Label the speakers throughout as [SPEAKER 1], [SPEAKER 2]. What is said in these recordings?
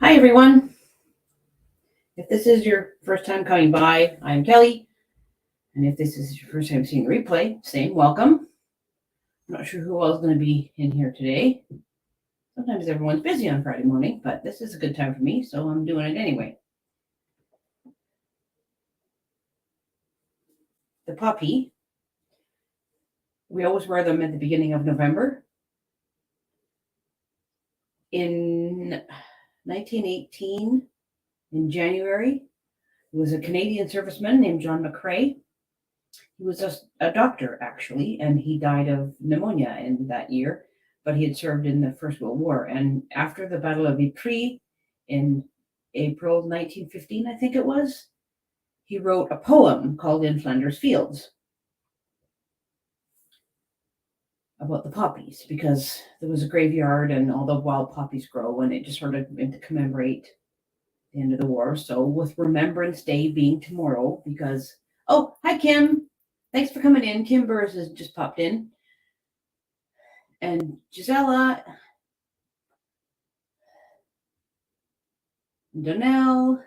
[SPEAKER 1] Hi, everyone. If this is your first time coming by, I'm Kelly. And if this is your first time seeing the replay, same welcome. I'm not sure who else is going to be in here today. Sometimes everyone's busy on Friday morning, but this is a good time for me, so I'm doing it anyway. The poppy, we always wear them at the beginning of November. In 1918, in January, there was a Canadian serviceman named John MacRae. He was a doctor, actually, and he died of pneumonia in that year, but he had served in the First World War. And after the Battle of Ypres in April 1915, I think it was, he wrote a poem called In Flanders Fields about the poppies, because there was a graveyard and all the wild poppies grow, and it just sort of meant to commemorate the end of the war. So with Remembrance Day being tomorrow, because, oh, hi, Kim. Thanks for coming in. Kim Burrs has just popped in. And Gisela, Donnell.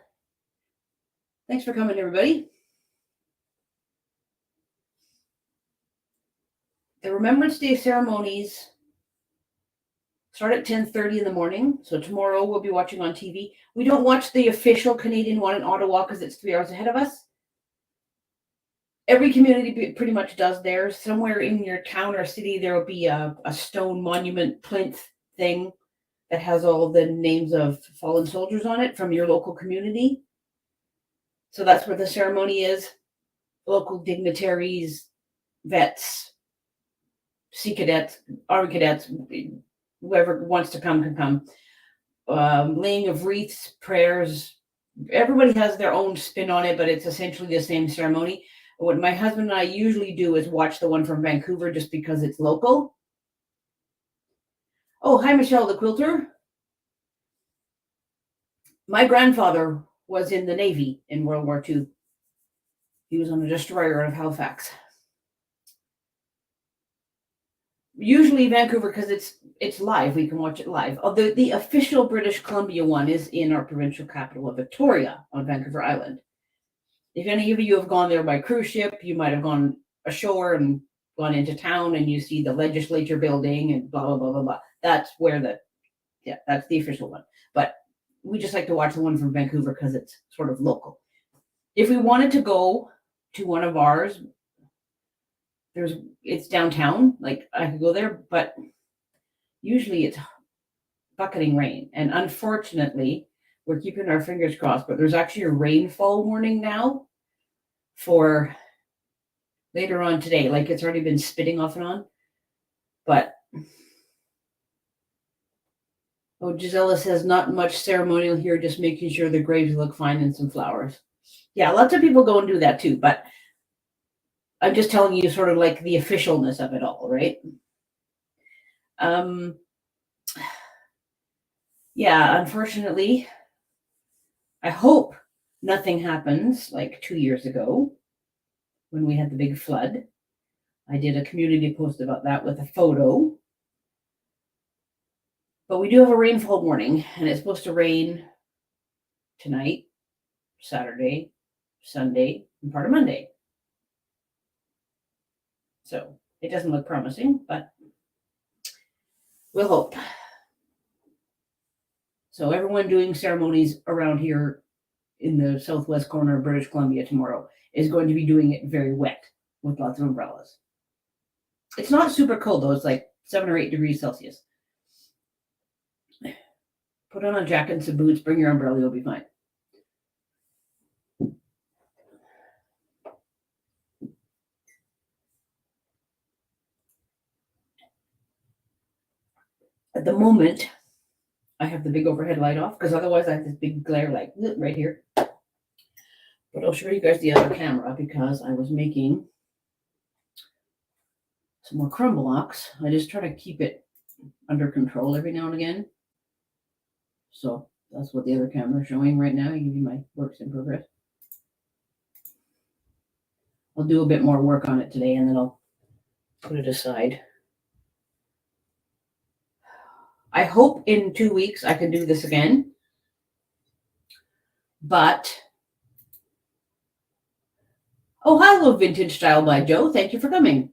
[SPEAKER 1] Thanks for coming, everybody. The Remembrance Day ceremonies start at 10:30 in the morning. So tomorrow we'll be watching on TV. We don't watch the official Canadian one in Ottawa because it's 3 hours ahead of us. Every community pretty much does theirs. Somewhere in your town or city, there will be a stone monument plinth thing that has all the names of fallen soldiers on it from your local community. So that's where the ceremony is. Local dignitaries, vets, Sea Cadets, Army Cadets, whoever wants to come can come. Laying of wreaths, prayers. Everybody has their own spin on it, but it's essentially the same ceremony. What my husband and I usually do is watch the one from Vancouver just because it's local. Oh, hi, Michelle the Quilter. My grandfather was in the Navy in World War II. He was on a destroyer out of Halifax. Usually Vancouver, because it's live. We can watch it live. Although the official British Columbia one is in our provincial capital of Victoria on Vancouver Island. If any of you have gone there by cruise ship, you might have gone ashore and gone into town and you see the legislature building and blah, blah, blah, blah, blah. That's where that's the official one. But we just like to watch the one from Vancouver because it's sort of local. If we wanted to go to one of ours, it's downtown, like I could go there, but usually it's bucketing rain. And unfortunately, we're keeping our fingers crossed, but there's actually a rainfall warning now for later on today. Like it's already been spitting off and on. But Gisela says not much ceremonial here, just making sure the graves look fine and some flowers. Yeah, lots of people go and do that too, but I'm just telling you sort of like the officialness of it all, right? Yeah, unfortunately, I hope nothing happens like 2 years ago when we had the big flood. I did a community post about that with a photo. But we do have a rainfall warning, and it's supposed to rain tonight, Saturday, Sunday, and part of Monday. So it doesn't look promising, but we'll hope. So everyone doing ceremonies around here in the southwest corner of British Columbia tomorrow is going to be doing it very wet with lots of umbrellas. It's not super cold, though. It's like 7 or 8 degrees Celsius. Put on a jacket and some boots, bring your umbrella, you'll be fine. At the moment, I have the big overhead light off because otherwise I have this big glare light right here. But I'll show you guys the other camera because I was making some more crumble blocks. I just try to keep it under control every now and again. So that's what the other camera is showing right now. I give you my works in progress. I'll do a bit more work on it today and then I'll put it aside. I hope in 2 weeks I can do this again But, oh, hello, Vintage Style by Joe. Thank you for coming.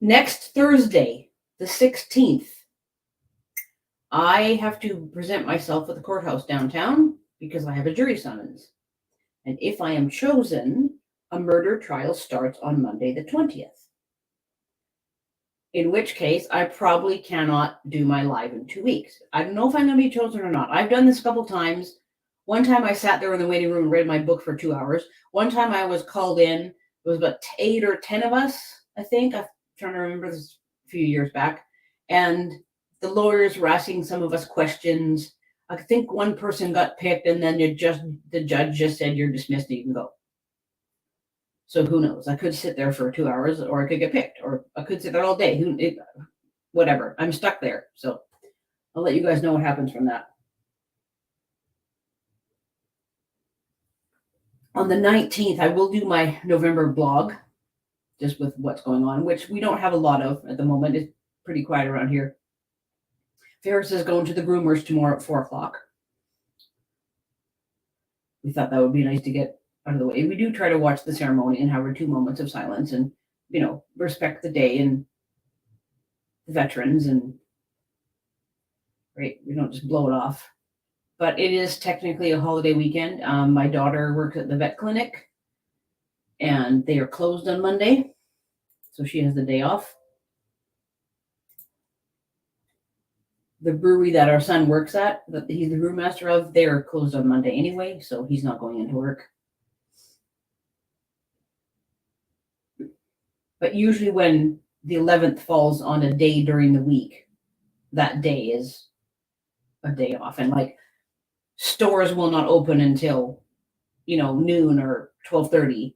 [SPEAKER 1] Next Thursday, the 16th, I have to present myself at the courthouse downtown because I have a jury summons. And if I am chosen, a murder trial starts on Monday the 20th. In which case, I probably cannot do my live in 2 weeks. I don't know if I'm going to be chosen or not. I've done this a couple times. One time I sat there in the waiting room and read my book for 2 hours. One time I was called in. It was about 8 or 10 of us, I think. I'm trying to remember this a few years back. And the lawyers were asking some of us questions. I think one person got picked, and then the judge just said, "You're dismissed, you can go." So who knows? I could sit there for 2 hours, or I could get picked, or I could sit there all day. Whatever. I'm stuck there. So I'll let you guys know what happens from that. On the 19th, I will do my November blog, just with what's going on, which we don't have a lot of at the moment. It's pretty quiet around here. Ferris is going to the groomers tomorrow at 4:00. We thought that would be nice to get out of the way. We do try to watch the ceremony and have our 2 moments of silence and, respect the day and the veterans, and right, we don't just blow it off. But it is technically a holiday weekend. My daughter works at the vet clinic, and they are closed on Monday, so she has the day off. The brewery that our son works at, that he's the brewmaster of, they're closed on Monday anyway, so he's not going into work. But usually when the 11th falls on a day during the week, that day is a day off. And like stores will not open until, noon or 12:30,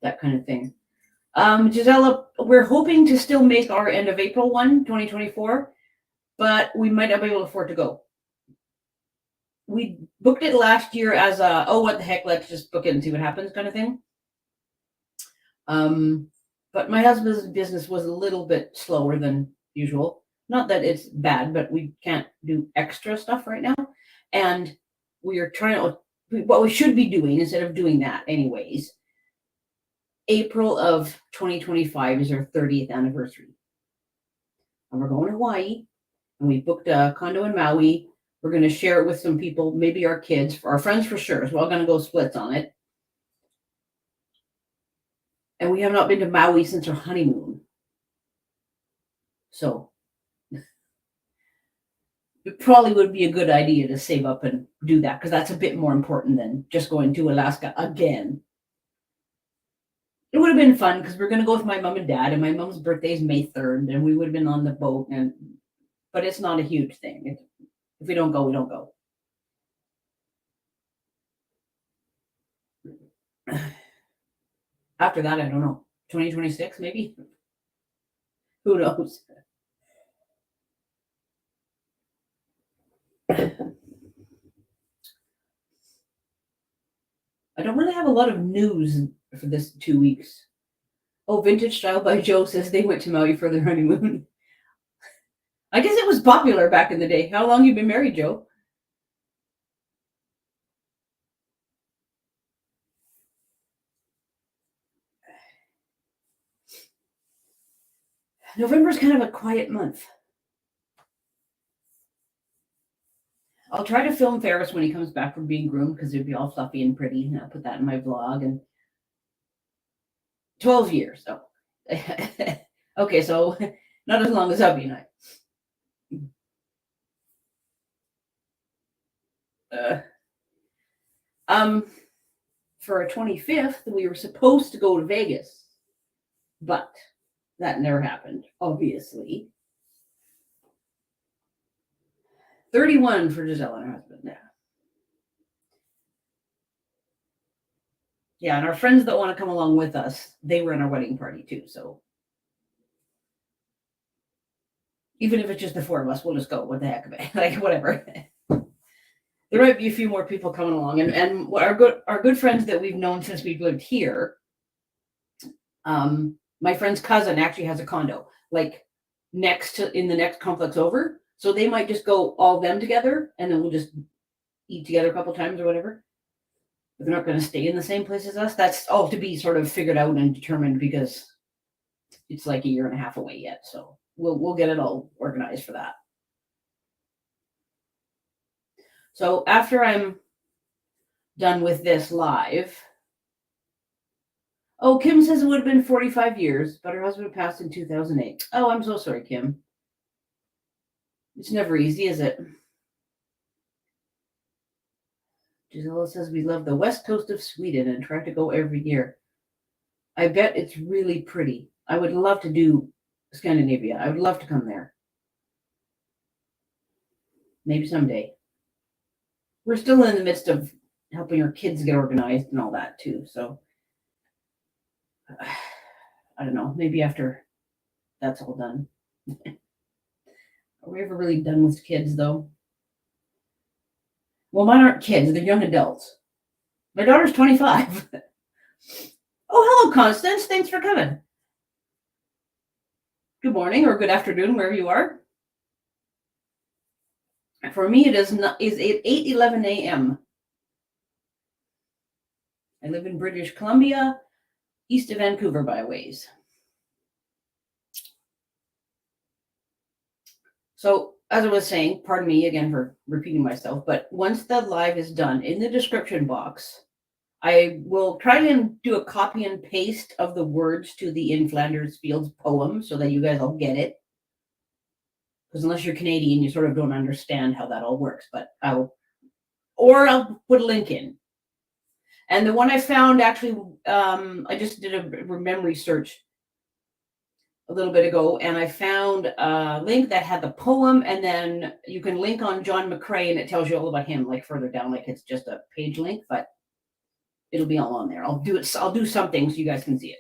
[SPEAKER 1] that kind of thing. Gisela, we're hoping to still make our end of April 2024, but we might not be able to afford to go. We booked it last year as what the heck, let's just book it and see what happens kind of thing. But my husband's business was a little bit slower than usual. Not that it's bad, but we can't do extra stuff right now. And we are trying to, what we should be doing instead of doing that anyways, April of 2025 is our 30th anniversary. And we're going to Hawaii, and we booked a condo in Maui. We're going to share it with some people, maybe our kids, our friends for sure. So we're all going to go splits on it. And we have not been to Maui since our honeymoon. So it probably would be a good idea to save up and do that, because that's a bit more important than just going to Alaska again. It would have been fun because we're going to go with my mom and dad, and my mom's birthday is May 3rd, and we would have been on the boat. But it's not a huge thing. If we don't go, we don't go. After that, I don't know. 2026, maybe? Who knows? I don't really have a lot of news for this 2 weeks. Oh, Vintage Style by Joe says they went to Maui for their honeymoon. I guess it was popular back in the day. How long have you been married, Joe? November is kind of a quiet month. I'll try to film Ferris when he comes back from being groomed, because it'd be all fluffy and pretty, and I'll put that in my vlog. And 12 years, so okay, so not as long as Hubby and I. For our 25th, we were supposed to go to Vegas, but that never happened, obviously. 31 for Giselle and her husband. Yeah, and our friends that want to come along with us, they were in our wedding party too. So even if it's just the 4 of us, we'll just go. What the heck, like whatever. There might be a few more people coming along, and our good friends that we've known since we've lived here. My friend's cousin actually has a condo, like in the next complex over. So they might just go all them together, and then we'll just eat together a couple times or whatever. But they're not going to stay in the same place as us. That's all to be sort of figured out and determined because it's like a year and a half away yet. So we'll get it all organized for that. So after I'm done with this live. Oh, Kim says it would have been 45 years, but her husband passed in 2008. Oh, I'm so sorry, Kim. It's never easy, is it? Gisela says we love the west coast of Sweden and try to go every year. I bet it's really pretty. I would love to do Scandinavia. I would love to come there. Maybe someday. We're still in the midst of helping our kids get organized and all that too. So I don't know. Maybe after that's all done. Are we ever really done with kids though? Well, mine aren't kids. They're young adults. My daughter's 25. Oh, hello, Constance. Thanks for coming. Good morning or good afternoon, wherever you are. For me, it is 8:11 a.m. I live in British Columbia, east of Vancouver by a ways. So, as I was saying, pardon me again for repeating myself, but once the live is done, in the description box, I will try and do a copy and paste of the words to the In Flanders Fields poem so that you guys all get it. Because unless you're Canadian, you sort of don't understand how that all works, but I'll put a link in. And the one I found actually, I just did a memory search a little bit ago, and I found a link that had the poem, and then you can link on John MacRae, and it tells you all about him, like further down, like it's just a page link, but it'll be all on there. I'll do something so you guys can see it.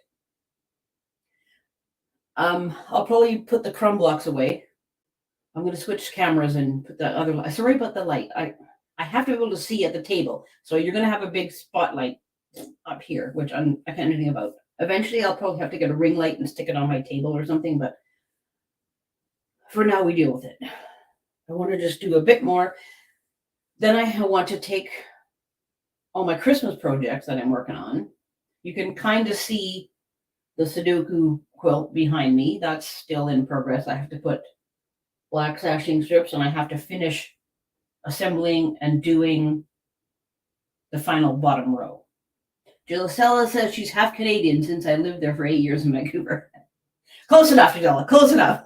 [SPEAKER 1] I'll probably put the crumb blocks away. I'm going to switch cameras and put the other light. Sorry about the light. I have to be able to see at the table. So you're going to have a big spotlight up here, which I can't do anything about. Eventually, I'll probably have to get a ring light and stick it on my table or something. But for now, we deal with it. I want to just do a bit more. Then I want to take all my Christmas projects that I'm working on. You can kind of see the Sudoku quilt behind me. That's still in progress. I have to put black sashing strips, and I have to finish assembling and doing the final bottom row. Gisela says she's half Canadian since I lived there for 8 years in Vancouver. Close enough, Gisela, close enough.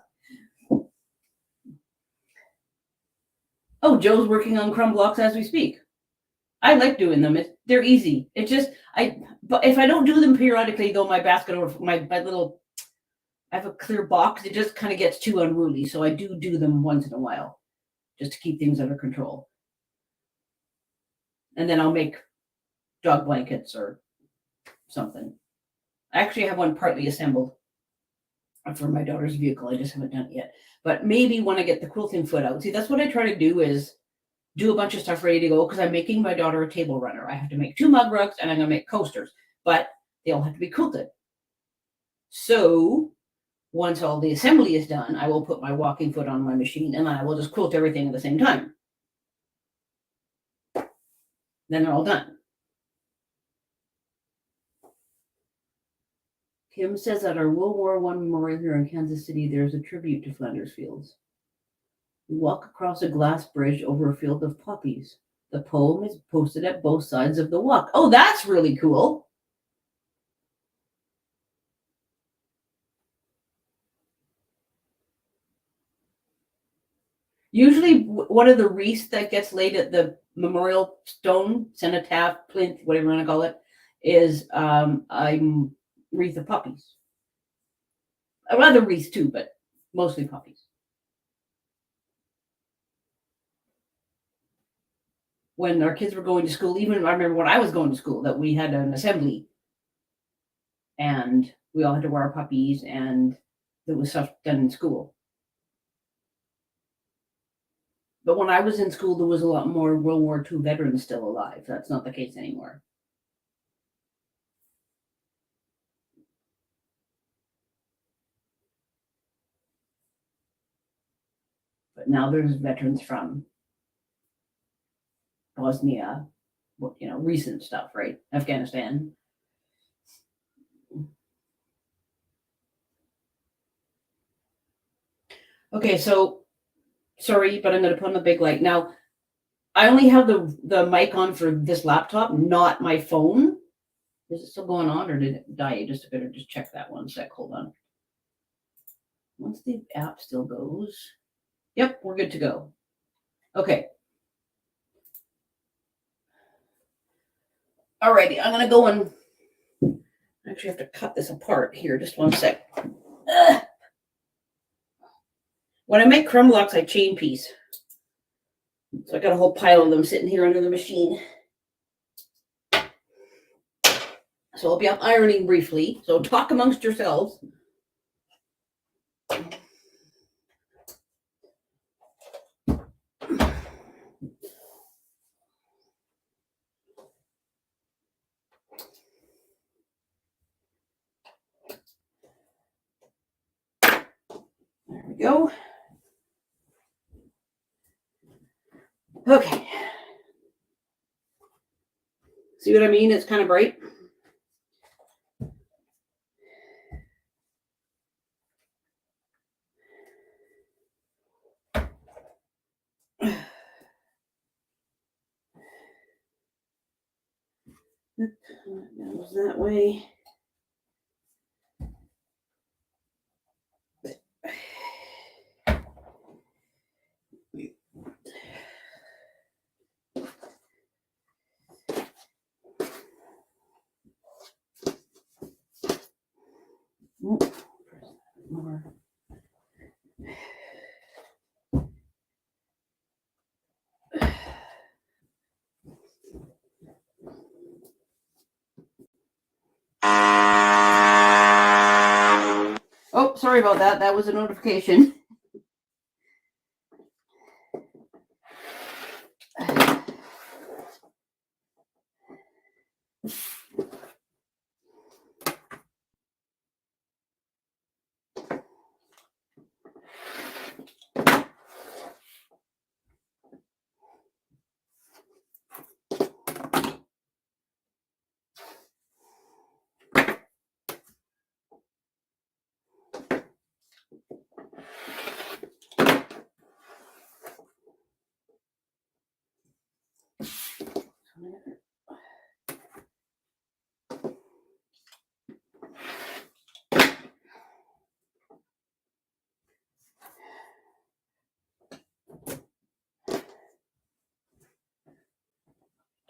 [SPEAKER 1] Oh, Joe's working on crumb blocks as we speak. I like doing them. They're easy. It's just, but if I don't do them periodically, though, my basket or my little, I have a clear box, it just kind of gets too unruly. So I do them once in a while just to keep things under control. And then I'll make dog blankets or something. I actually have one partly assembled for my daughter's vehicle. I just haven't done it yet. But maybe when I get the quilting foot out. See, that's what I try to do is do a bunch of stuff ready to go because I'm making my daughter a table runner. I have to make 2 mug rugs and I'm going to make coasters. But they all have to be quilted. So once all the assembly is done, I will put my walking foot on my machine and I will just quilt everything at the same time. Then they're all done. Kim says at our World War I memorial here in Kansas City, there's a tribute to Flanders Fields. We walk across a glass bridge over a field of poppies. The poem is posted at both sides of the walk. Oh, that's really cool. Usually one of the wreaths that gets laid at the memorial stone, cenotaph, plinth, whatever you want to call it, is a wreath of poppies. Other wreaths too, but mostly poppies. When our kids were going to school, even I remember when I was going to school, that we had an assembly and we all had to wear our puppies and there was stuff done in school. But when I was in school, there was a lot more World War II veterans still alive. That's not the case anymore. But now there's veterans from Bosnia, recent stuff, right? Afghanistan. Okay, so sorry, but I'm going to put on the big light. Now, I only have the mic on for this laptop, not my phone. Is it still going on or did it die? I better just check that one sec. Hold on. Once the app still goes. Yep, we're good to go. Okay. Alrighty, I'm going to go and actually have to cut this apart here. Just one sec. Ugh. When I make crumb blocks, I chain piece. So I got a whole pile of them sitting here under the machine. So I'll be up ironing briefly. So talk amongst yourselves. There we go. Okay. See what I mean? It's kind of bright. That goes that way. More. Oh, sorry about that. That was a notification.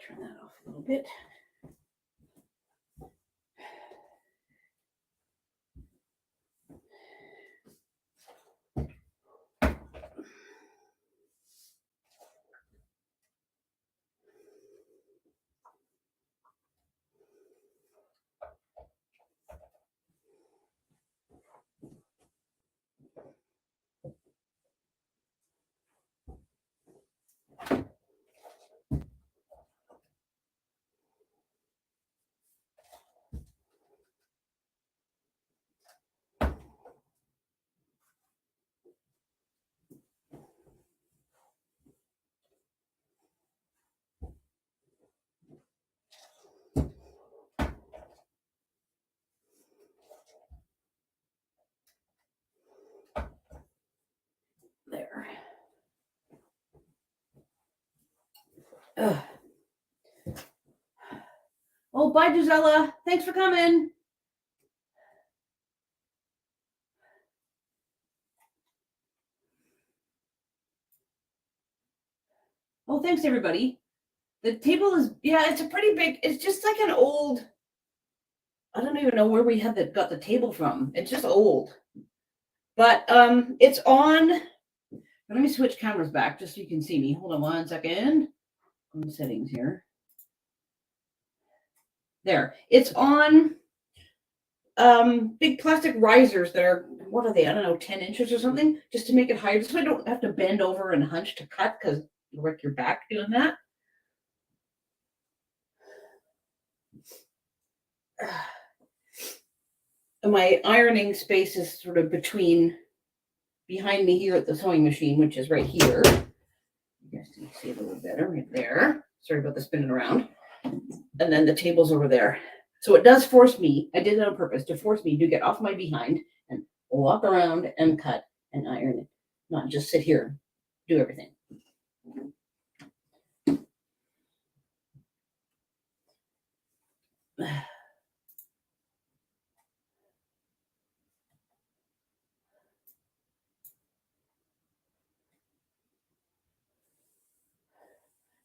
[SPEAKER 1] Turn that off a little bit. There. Ugh. Oh, bye, Gisela. Thanks for coming. Oh, thanks, everybody. The table is, it's a pretty big, it's just like an old, I don't even know where we got the table from. It's just old. But it's on, let me switch cameras back just so you can see me. Hold on one second. On the settings here. There. It's on big plastic risers that are, what are they? I don't know, 10 inches or something, just to make it higher. So I don't have to bend over and hunch to cut because you wreck your back doing that. My ironing space is sort of behind me here at the sewing machine, which is right here. You guys can see a little better right there. Sorry about the spinning around. And then the table's over there. So it does force me, I did it on purpose, to force me to get off my behind and walk around and cut and iron it, not just sit here, do everything.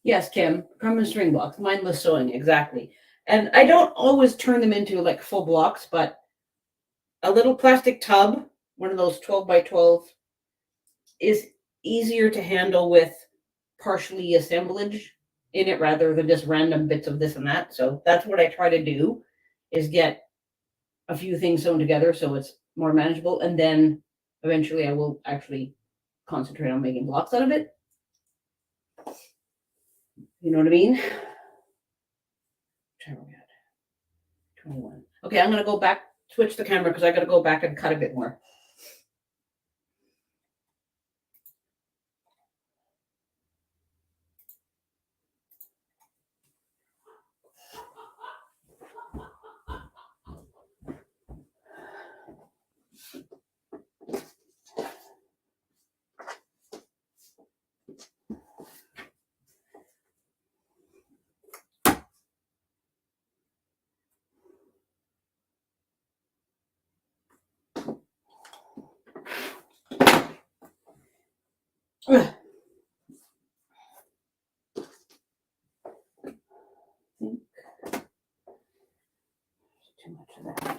[SPEAKER 1] Yes, Kim, crumb and string blocks, mindless sewing, exactly. And I don't always turn them into like full blocks, but a little plastic tub, one of those 12 by 12, is easier to handle with partially assemblage in it rather than just random bits of this and that. So that's what I try to do, is get a few things sewn together so it's more manageable. And then eventually I will actually concentrate on making blocks out of it. You know what I mean? Which are we at? 21. Okay, I'm going to go back, switch the camera because I got to go back and cut a bit more. Ugh. Too much of that.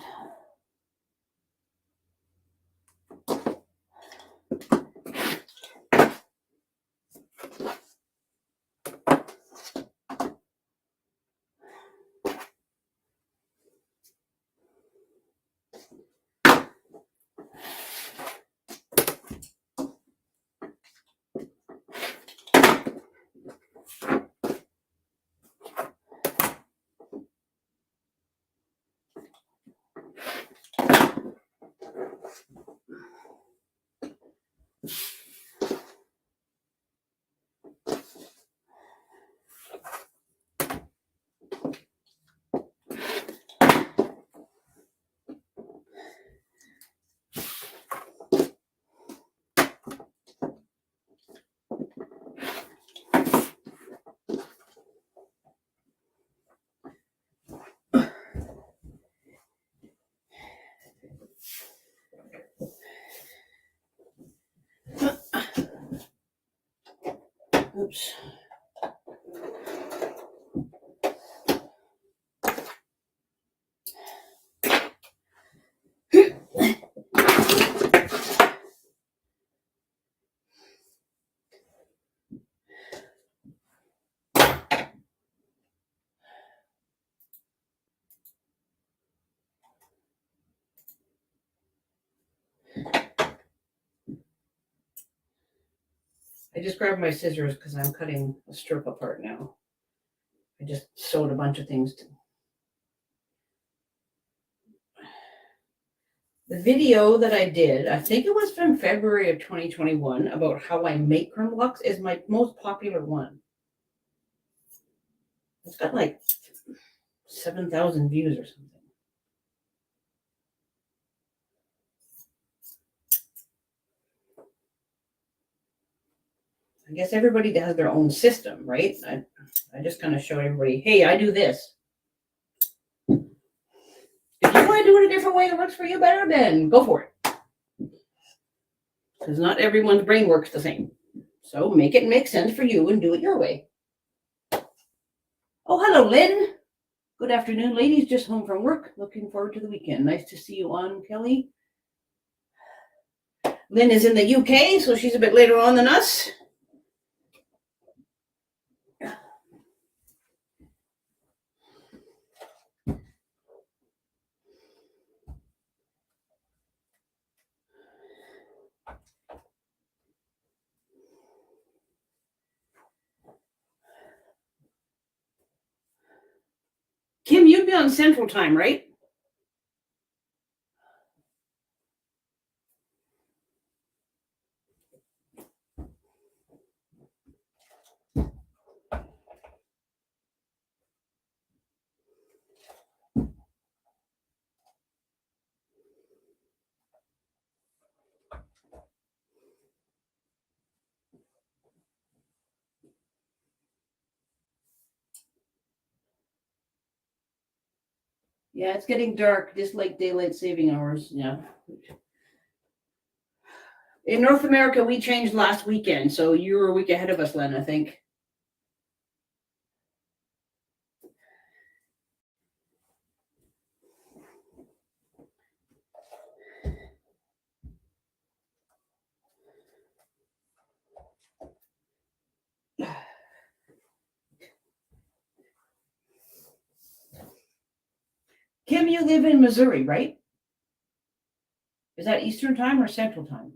[SPEAKER 1] Oops. I just grabbed my scissors because I'm cutting a strip apart now. I just sewed a bunch of things. The video that I did, I think it was from February of 2021, about how I make crumb blocks, is my most popular one. It's got like 7,000 views or something. I guess everybody has their own system, right? I just kind of show everybody, hey, I do this. If you want to do it a different way that works for you better, then go for it. Because not everyone's brain works the same. So make it make sense for you and do it your way. Oh, hello, Lynn. Good afternoon, ladies. Just home from work. Looking forward to the weekend. Nice to see you on, Kelly. Lynn is in the UK, so she's a bit later on than us. Kim, you'd be on Central Time, right? Yeah, it's getting dark, just like daylight saving hours. Yeah. In North America, we changed last weekend, so you were a week ahead of us, Len, I think. Kim, you live in Missouri, right? Is that Eastern time or Central time?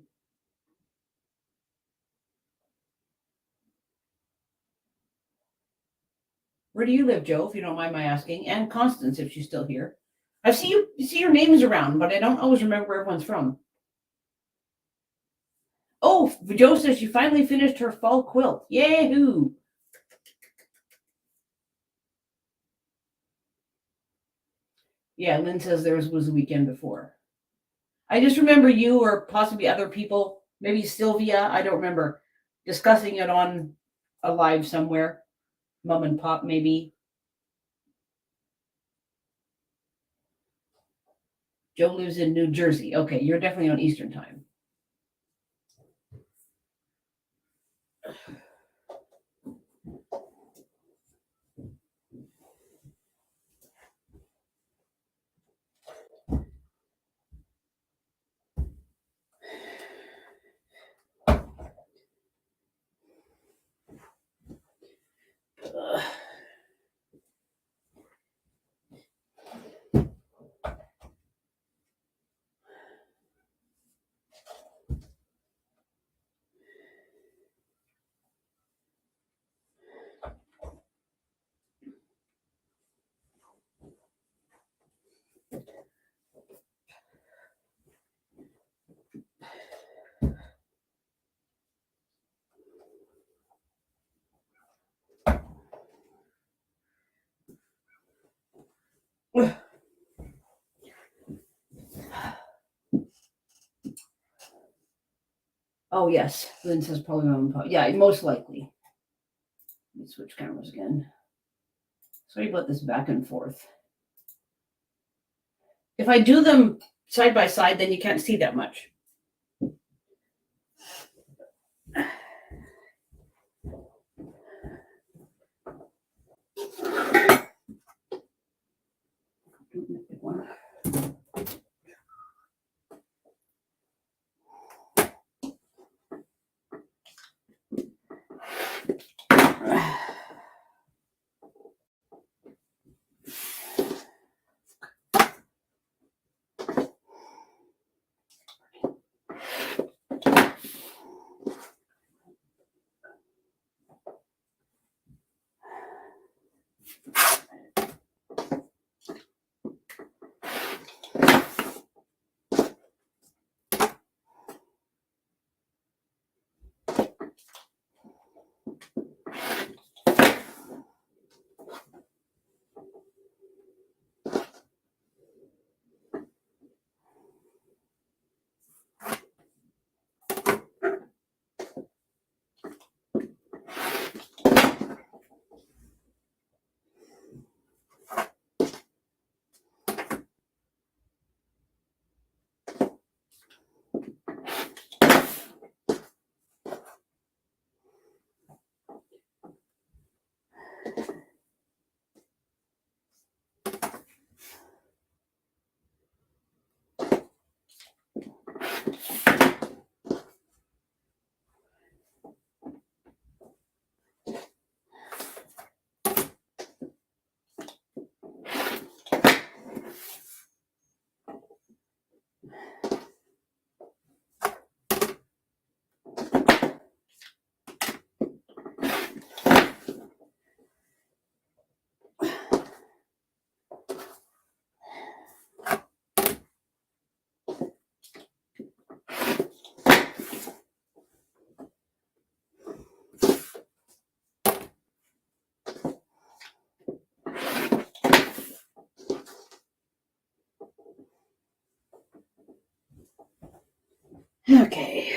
[SPEAKER 1] Where do you live, Joe, if you don't mind my asking? And Constance, if she's still here. I see your names around, but I don't always remember where everyone's from. Oh, Joe says she finally finished her fall quilt. Yahoo! Yeah, Lynn says theirs was the weekend before. I just remember you or possibly other people, maybe Sylvia, I don't remember, discussing it on a live somewhere. Mom and Pop, maybe. Joe lives in New Jersey. Okay, you're definitely on Eastern time. Oh, yes. Lynn says probably Mom and Pop. Yeah, most likely. Let me switch cameras again. Sorry about this back and forth. If I do them side by side, then you can't see that much. Okay.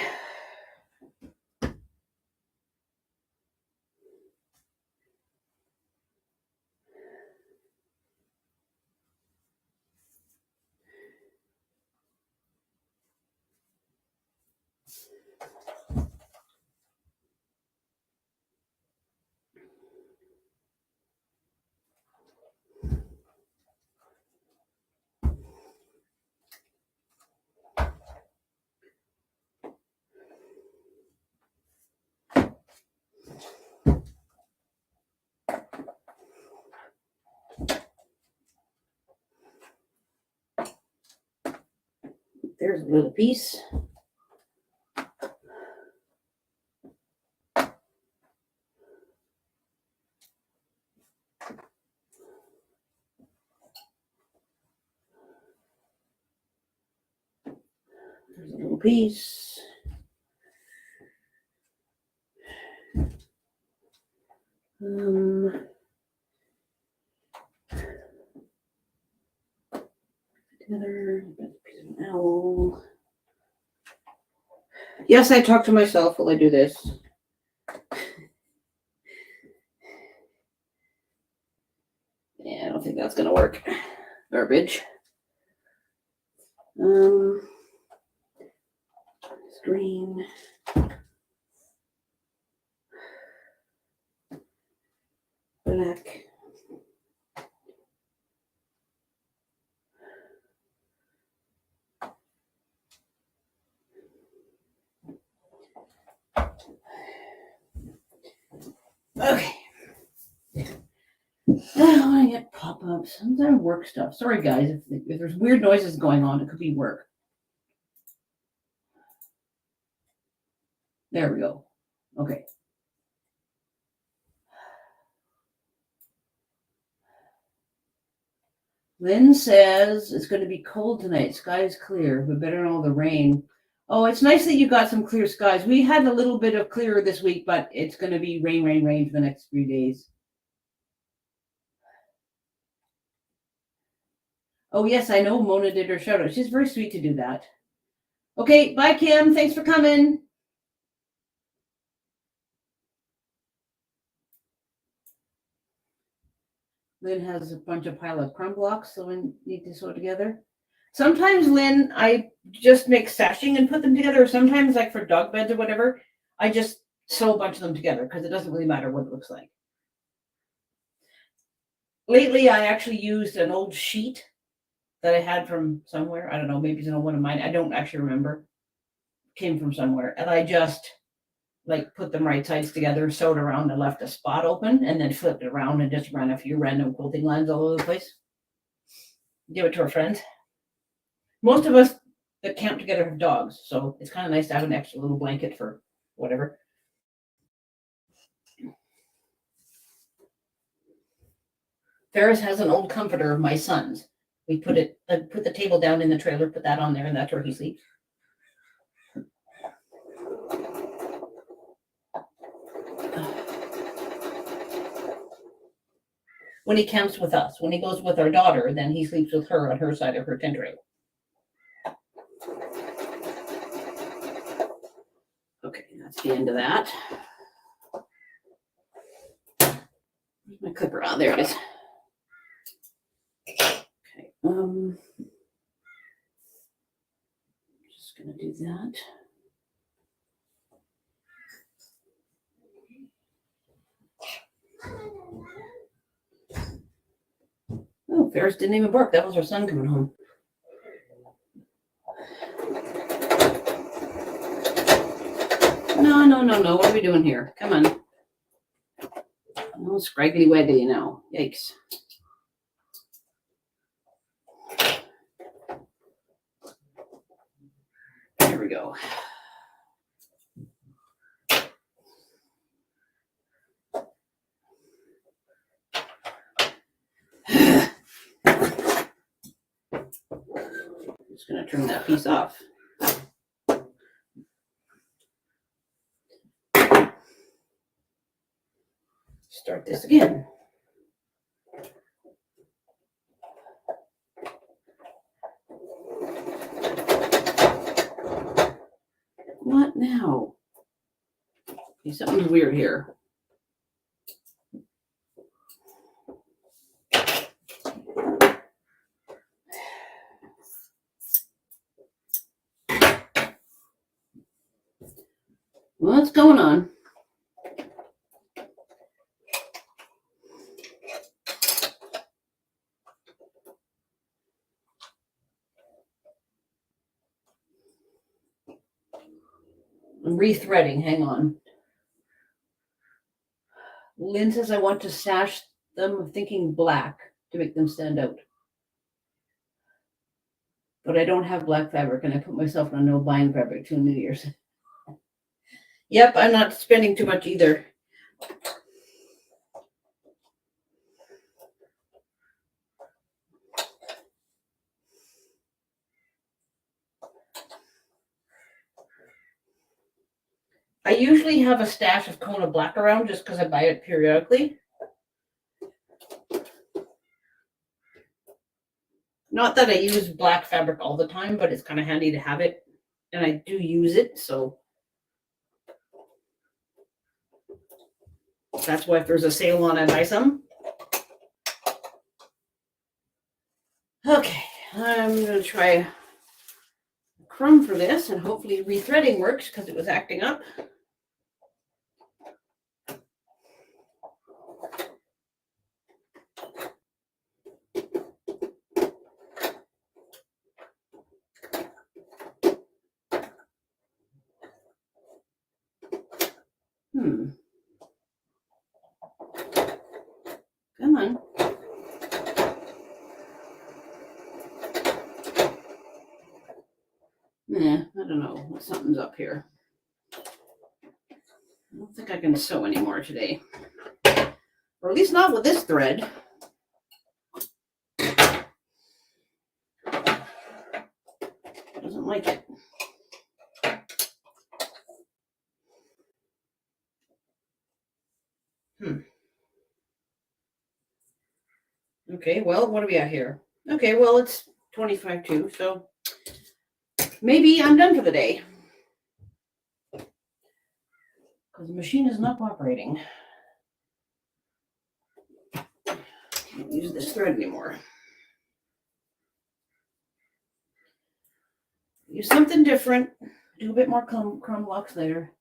[SPEAKER 1] There's a little piece. There's a little piece. Together, piece of an owl. Yes, I talk to myself while I do this. Yeah, I don't think that's gonna work. Garbage. Green. Black. Okay. I don't want to get pop-ups. Sometimes work stuff. Sorry, guys. If there's weird noises going on, it could be work. There we go. Okay. Lynn says it's going to be cold tonight. Sky's clear, but better than all the rain. Oh, it's nice that you got some clear skies. We had a little bit of clear this week, but it's going to be rain for the next 3 days. Oh, yes, I know Mona did her shout out. She's very sweet to do that. Okay, bye, Kim. Thanks for coming. Lynn has a bunch of pile of crumb blocks, so we need to sew together. Sometimes, Lynn, I just make sashing and put them together. Sometimes, like for dog beds or whatever, I just sew a bunch of them together because it doesn't really matter what it looks like. Lately, I actually used an old sheet that I had from somewhere. I don't know, maybe it's not one of mine. I don't actually remember. Came from somewhere. And I just put them right sides together, sewed around and left a spot open, and then flipped it around and just ran a few random quilting lines all over the place. Give it to our friends. Most of us that camp together have dogs, so it's kind of nice to have an extra little blanket for whatever. Ferris has an old comforter of my son's. We put the table down in the trailer, put that on there, and that's where he sleeps. When he camps with us. When he goes with our daughter, then he sleeps with her on her side of her tent trailer. Okay, that's the end of that. Where's my clipper? Oh, there it is. Okay, just gonna do that. Oh, Ferris didn't even bark. That was our son coming home. No. What are we doing here? Come on. Oh, scraggly waggly now. Yikes. There we go. I'm just going to trim that piece off. Start this again. What now? Okay, something's weird here. What's going on? I'm rethreading. Hang on. Lynn says I want to sash them, thinking black to make them stand out. But I don't have black fabric, and I put myself on no buying fabric till New Year's. Yep, I'm not spending too much either. I usually have a stash of Kona Black around just because I buy it periodically. Not that I use black fabric all the time, but it's kind of handy to have it. And I do use it, so that's why if there's a sale on, I buy some. Okay, I'm going to try a crumb for this, and hopefully rethreading works because it was acting up. Come on. Yeah, I don't know. Something's up here. I don't think I can sew anymore today. Or at least not with this thread. Doesn't like it. Okay, well, what do we got here? Okay, well, it's 25 too, so maybe I'm done for the day. Because the machine is not cooperating. I don't use this thread anymore. Use something different. Do a bit more crumb blocks later.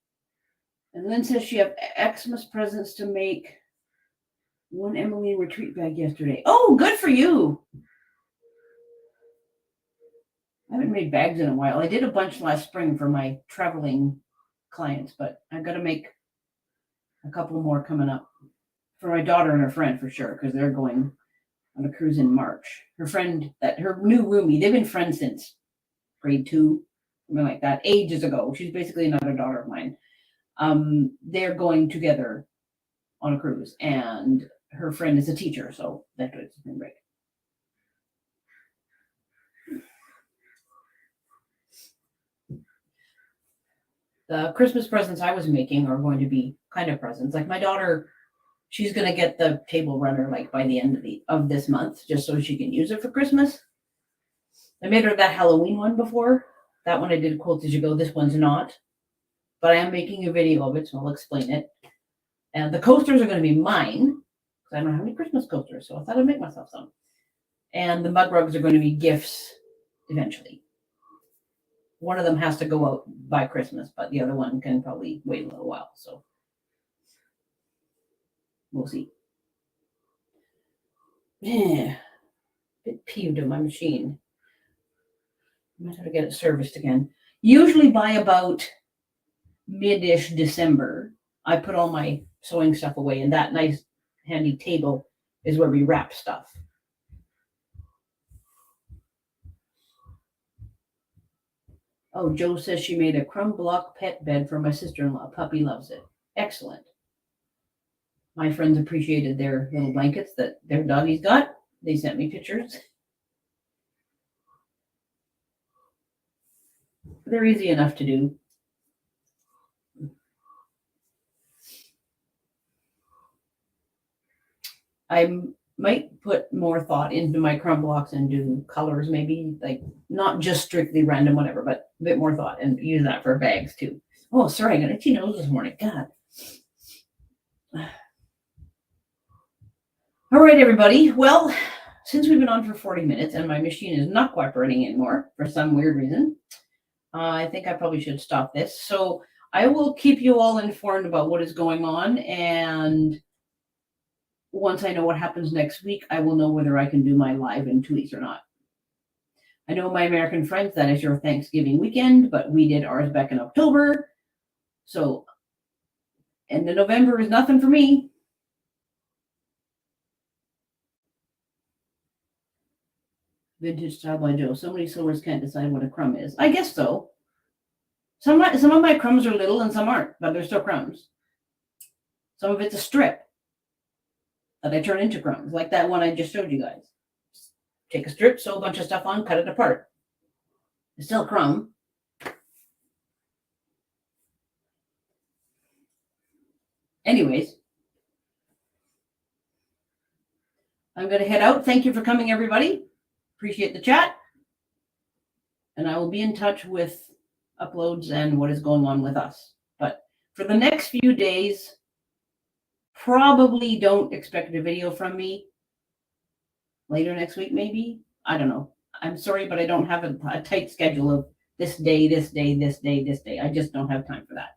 [SPEAKER 1] And Lynn says she have Xmas presents to make. One Emily retreat bag yesterday. Oh, good for you. I haven't made bags in a while. I did a bunch last spring for my traveling clients, but I've got to make a couple more coming up for my daughter and her friend for sure, because they're going on a cruise in March. Her friend, her new roomie, they've been friends since grade 2, something like that, ages ago. She's basically another daughter of mine. They're going together on a cruise, and her friend is a teacher, so that's what it's been great. The Christmas presents I was making are going to be kind of presents. Like my daughter, she's going to get the table runner like by the end of this month, just so she can use it for Christmas. I made her that Halloween one before. That one I did quotes as you go. This one's not. But I am making a video of it, so I'll explain it. And the coasters are going to be mine, because I don't have any Christmas coasters, so I thought I'd make myself some. And the mug rugs are going to be gifts eventually. One of them has to go out by Christmas, but the other one can probably wait a little while. So we'll see. Yeah, bit peeved of my machine. I might have to get it serviced again. Usually by about mid-ish December, I put all my sewing stuff away, and that nice handy table is where we wrap stuff. Oh, Jo says she made a crumb block pet bed for my sister-in-law. Puppy loves it. Excellent. My friends appreciated their little blankets that their doggies got. They sent me pictures. They're easy enough to do. I might put more thought into my crumb blocks and do colors, maybe, like not just strictly random, whatever, but a bit more thought, and use that for bags too. Oh, sorry, I got itchy nose this morning. God. All right, everybody. Well, since we've been on for 40 minutes and my machine is not cooperating anymore for some weird reason, I think I probably should stop this. So I will keep you all informed about what is going on, and once I know what happens next week, I will know whether I can do my live in 2 weeks or not. I know my American friends, that is your Thanksgiving weekend, but we did ours back in October. So end of November is nothing for me. Vintage style by Joe. So many sewers can't decide what a crumb is. I guess so. Some of my crumbs are little and some aren't, but they're still crumbs. Some of it's a strip that I turn into crumbs, like that one I just showed you guys. Take a strip, sew a bunch of stuff on, cut it apart. It's still a crumb. Anyways, I'm going to head out. Thank you for coming, everybody. Appreciate the chat. And I will be in touch with uploads and what is going on with us. But for the next few days, probably don't expect a video from me. Later next week, maybe. I don't know. I'm sorry, but I don't have a tight schedule of this day, this day, this day, this day. I just don't have time for that.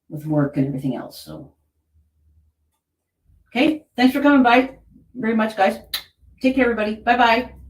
[SPEAKER 1] With work and everything else. So, okay. Thanks for coming by very much, guys. Take care, everybody. Bye-bye.